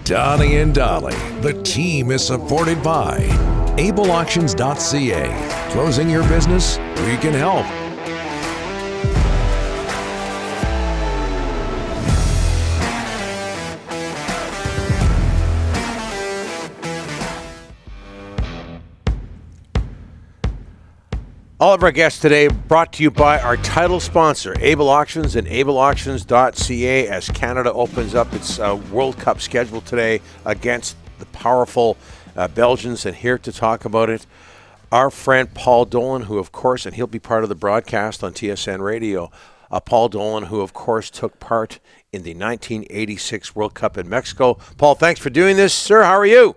Donnie and Dolly, the team is supported by ableauctions.ca. Closing your business? We can help. All of our guests today brought to you by our title sponsor, Able Auctions and ableauctions.ca, as Canada opens up its World Cup schedule today against the powerful Belgians. And here to talk about it, our friend Paul Dolan, who of course, and he'll be part of the broadcast on TSN Radio, Paul Dolan, who of course took part in the 1986 World Cup in Mexico. Paul, thanks for doing this. Sir, how are you?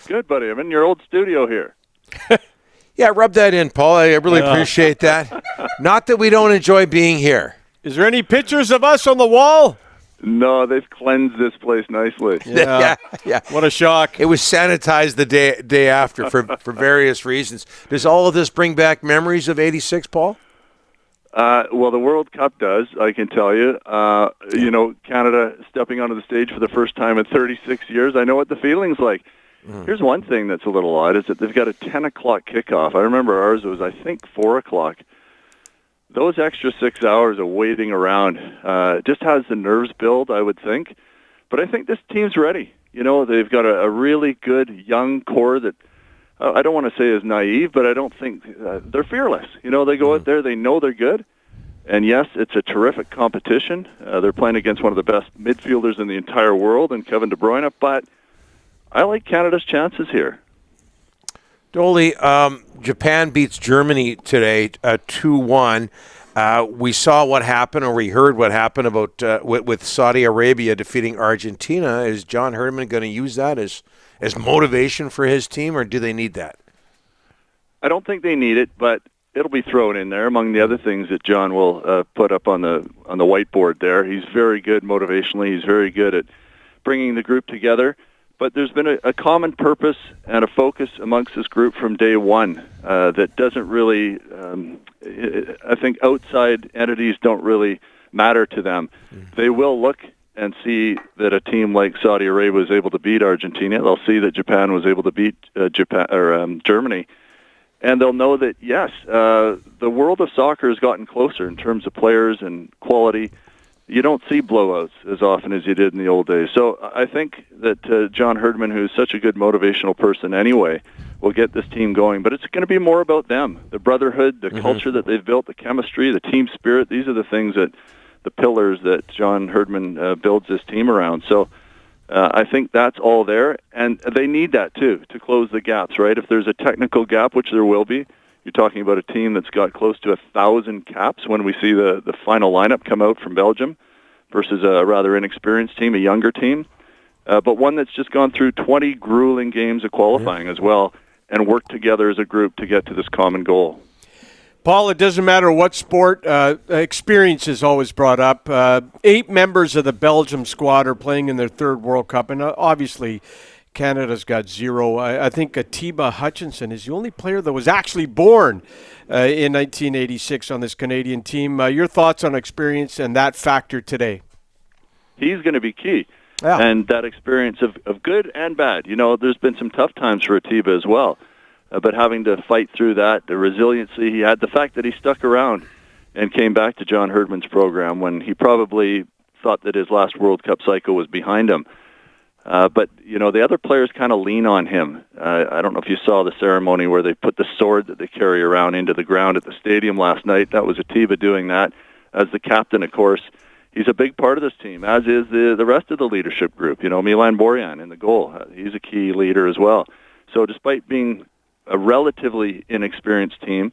Good, buddy. I'm in your old studio here. Yeah, rub that in, Paul. I really appreciate that. Not that we don't enjoy being here. Is there any pictures of us on the wall? No, they've cleansed this place nicely. Yeah. What a shock. It was sanitized the day after for various reasons. Does all of this bring back memories of '86, Paul? Well, the World Cup does, I can tell you. Canada stepping onto the stage for the first time in 36 years. I know what the feeling's like. Here's one thing that's a little odd, is that they've got a 10 o'clock kickoff. I remember ours was, I think, 4 o'clock. Those extra 6 hours of waiting around just has the nerves build, I would think. But I think this team's ready. You know, they've got a really good young core that I don't want to say is naive, but I don't think they're fearless. You know, they go out there, they know they're good. And yes, it's a terrific competition. They're playing against one of the best midfielders in the entire world, and Kevin De Bruyne, but I like Canada's chances here. Dolly, Japan beats Germany today 2-1. We saw what happened, or we heard what happened about with Saudi Arabia defeating Argentina. Is John Herdman going to use that as motivation for his team, or do they need that? I don't think they need it, but it'll be thrown in there among the other things that John will put up on the whiteboard there. He's very good motivationally. He's very good at bringing the group together. But there's been a common purpose and a focus amongst this group from day one that doesn't really, I think outside entities don't really matter to them. They will look and see that a team like Saudi Arabia was able to beat Argentina. They'll see that Japan was able to beat Germany. And they'll know that, yes, the world of soccer has gotten closer in terms of players and quality. You don't see blowouts as often as you did in the old days. So I think that John Herdman, who's such a good motivational person anyway, will get this team going. But it's going to be more about them, the brotherhood, the culture that they've built, the chemistry, the team spirit. These are the things that the pillars that John Herdman builds this team around. So I think that's all there. And they need that, too, to close the gaps, right? If there's a technical gap, which there will be, you're talking about a team that's got close to 1,000 caps when we see the final lineup come out from Belgium versus a rather inexperienced team, a younger team, but one that's just gone through 20 grueling games of qualifying as well and worked together as a group to get to this common goal. Paul, it doesn't matter what sport, experience is always brought up. 8 members of the Belgium squad are playing in their 3rd World Cup, and obviously Canada's got 0. I think Atiba Hutchinson is the only player that was actually born in 1986 on this Canadian team. Your thoughts on experience and that factor today? He's going to be key. Yeah. And that experience of good and bad. You know, there's been some tough times for Atiba as well. But having to fight through that, the resiliency he had, the fact that he stuck around and came back to John Herdman's program when he probably thought that his last World Cup cycle was behind him. But, you know, the other players kind of lean on him. I don't know if you saw the ceremony where they put the sword that they carry around into the ground at the stadium last night. That was Atiba doing that as the captain, of course. He's a big part of this team, as is the rest of the leadership group. You know, Milan Borjan in the goal. He's a key leader as well. So despite being a relatively inexperienced team,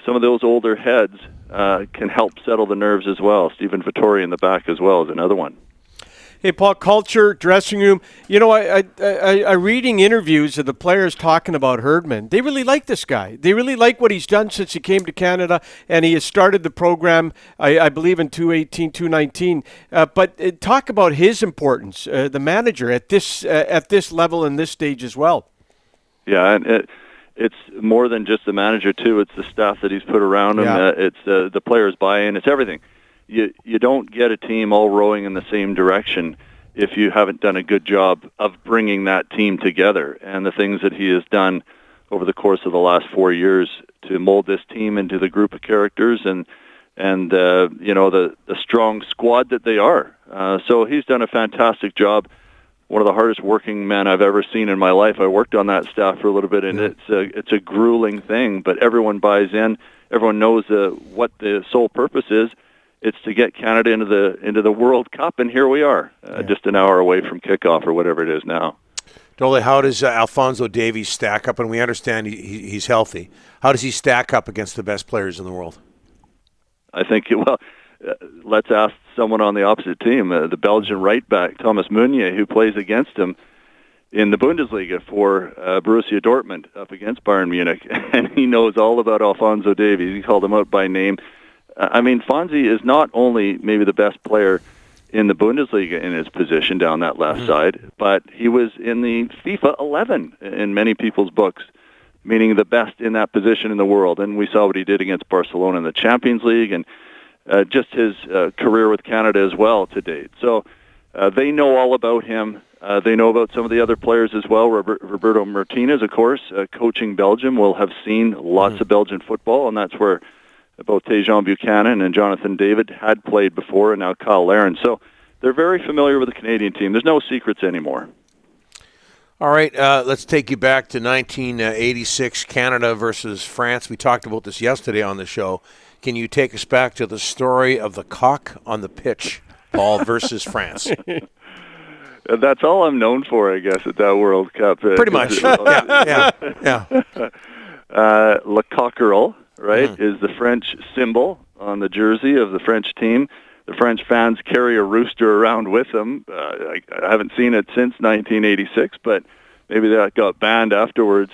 some of those older heads can help settle the nerves as well. Stephen Vittori in the back as well is another one. Hey, Paul, culture, dressing room. You know, I'm reading interviews of the players talking about Herdman. They really like this guy. They really like what he's done since he came to Canada, and he has started the program, I believe, in 2018, 2019. But talk about his importance, the manager, at this level and this stage as well. Yeah, and it's more than just the manager, too. It's the staff that he's put around him. Yeah. It's the players' buy-in. It's everything. You don't get a team all rowing in the same direction if you haven't done a good job of bringing that team together. And the things that he has done over the course of the last 4 years to mold this team into the group of characters and the strong squad that they are. So he's done a fantastic job. One of the hardest working men I've ever seen in my life. I worked on that staff for a little bit, and it's a grueling thing, but everyone buys in. Everyone knows what the sole purpose is. It's to get Canada into the World Cup, and here we are, just an hour away from kickoff or whatever it is now. Dole, how does Alphonso Davies stack up? And we understand he's healthy. How does he stack up against the best players in the world? I think, let's ask someone on the opposite team, the Belgian right back, Thomas Meunier, who plays against him in the Bundesliga for Borussia Dortmund up against Bayern Munich. And he knows all about Alphonso Davies. He called him out by name. Fonzie is not only maybe the best player in the Bundesliga in his position down that left side, but he was in the FIFA 11 in many people's books, meaning the best in that position in the world. And we saw what he did against Barcelona in the Champions League and just his career with Canada as well to date. So they know all about him. They know about some of the other players as well. Roberto Martinez, of course, coaching Belgium, will have seen lots of Belgian football, and that's where both Tejan Buchanan and Jonathan David had played before, and now Kyle Larin. So they're very familiar with the Canadian team. There's no secrets anymore. All right, let's take you back to 1986, Canada versus France. We talked about this yesterday on the show. Can you take us back to the story of the cock on the pitch, Paul, versus France? That's all I'm known for, I guess, at that World Cup. Pretty much. Yeah. Le Cockerel, right, is the French symbol on the jersey of the French team. The French fans carry a rooster around with them. I haven't seen it since 1986, but maybe that got banned afterwards.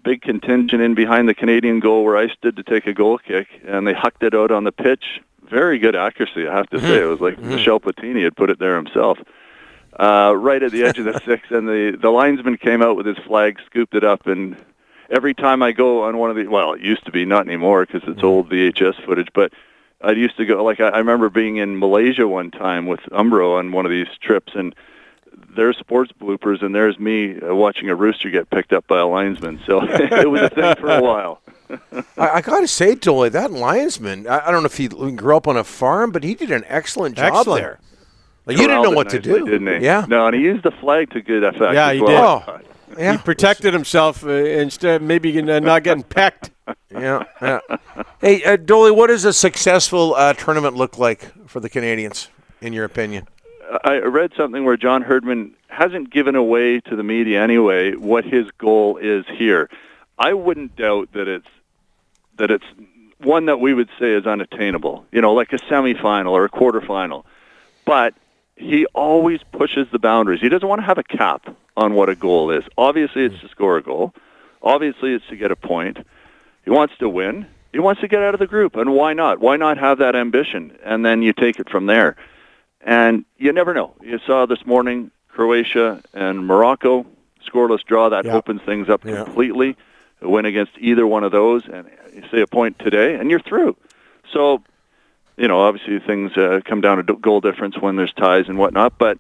Big contingent in behind the Canadian goal where I stood to take a goal kick, and they hucked it out on the pitch. Very good accuracy, I have to say. It was like Michel Platini had put it there himself. Right at the edge of the six, and the linesman came out with his flag, scooped it up, and every time I go on one of the, well, it used to be, not anymore because it's old VHS footage, but I used to go, like I remember being in Malaysia one time with Umbro on one of these trips, and there's sports bloopers, and there's me watching a rooster get picked up by a linesman. So it was a thing for a while. I got to say, Dolly, that linesman, I don't know if he grew up on a farm, but he did an excellent job there. Like, you didn't know what to do. Didn't he? Yeah. No, and he used the flag to good effect. Yeah, as he well. did. Yeah. He protected himself instead, maybe not getting pecked. Yeah. Hey, Dolly, what does a successful tournament look like for the Canadians, in your opinion? I read something where John Herdman hasn't given away to the media anyway what his goal is here. I wouldn't doubt that it's one that we would say is unattainable, like a semifinal or a quarterfinal. But he always pushes the boundaries. He doesn't want to have a cap on what a goal is. Obviously, it's to score a goal. Obviously, it's to get a point. He wants to win. He wants to get out of the group. And why not? Why not have that ambition? And then you take it from there. And you never know. You saw this morning Croatia and Morocco, scoreless draw. That opens things up completely. A win against either one of those, and you say a point today, and you're through. So, obviously things come down to goal difference when there's ties and whatnot, but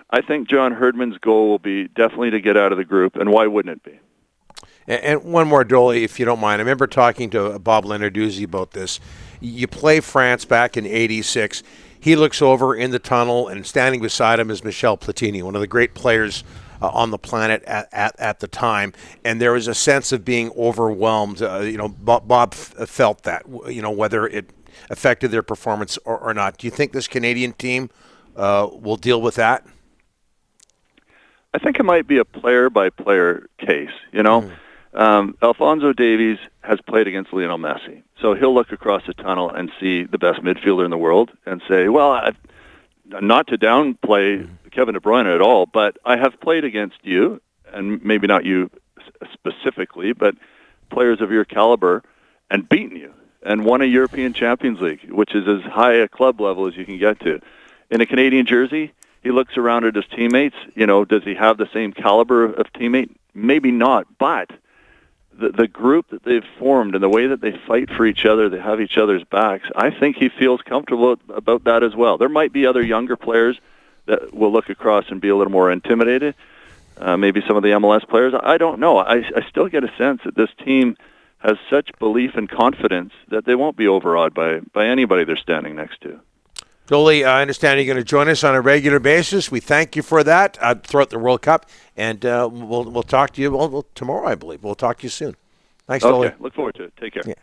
I think John Herdman's goal will be definitely to get out of the group, and why wouldn't it be? And one more, Dolly, if you don't mind. I remember talking to Bob Lenarduzzi about this. You play France back in '86. He looks over in the tunnel, and standing beside him is Michel Platini, one of the great players on the planet at the time. And there was a sense of being overwhelmed. Bob felt that, whether it affected their performance or not. Do you think this Canadian team will deal with that? I think it might be a player-by-player case, Alphonso Davies has played against Lionel Messi, so he'll look across the tunnel and see the best midfielder in the world and say, well, not to downplay Kevin De Bruyne at all, but I have played against you, and maybe not you specifically, but players of your caliber, and beaten you, and won a European Champions League, which is as high a club level as you can get to. In a Canadian jersey, he looks around at his teammates. Does he have the same caliber of teammate? Maybe not, but the group that they've formed and the way that they fight for each other, they have each other's backs, I think he feels comfortable about that as well. There might be other younger players that will look across and be a little more intimidated. Maybe some of the MLS players. I don't know. I still get a sense that this team has such belief and confidence that they won't be overawed by anybody they're standing next to. Dolan, I understand you're going to join us on a regular basis. We thank you for that throughout the World Cup, and we'll talk to you tomorrow, I believe. We'll talk to you soon. Thanks, Dolan. Okay, look forward to it. Take care. Yeah.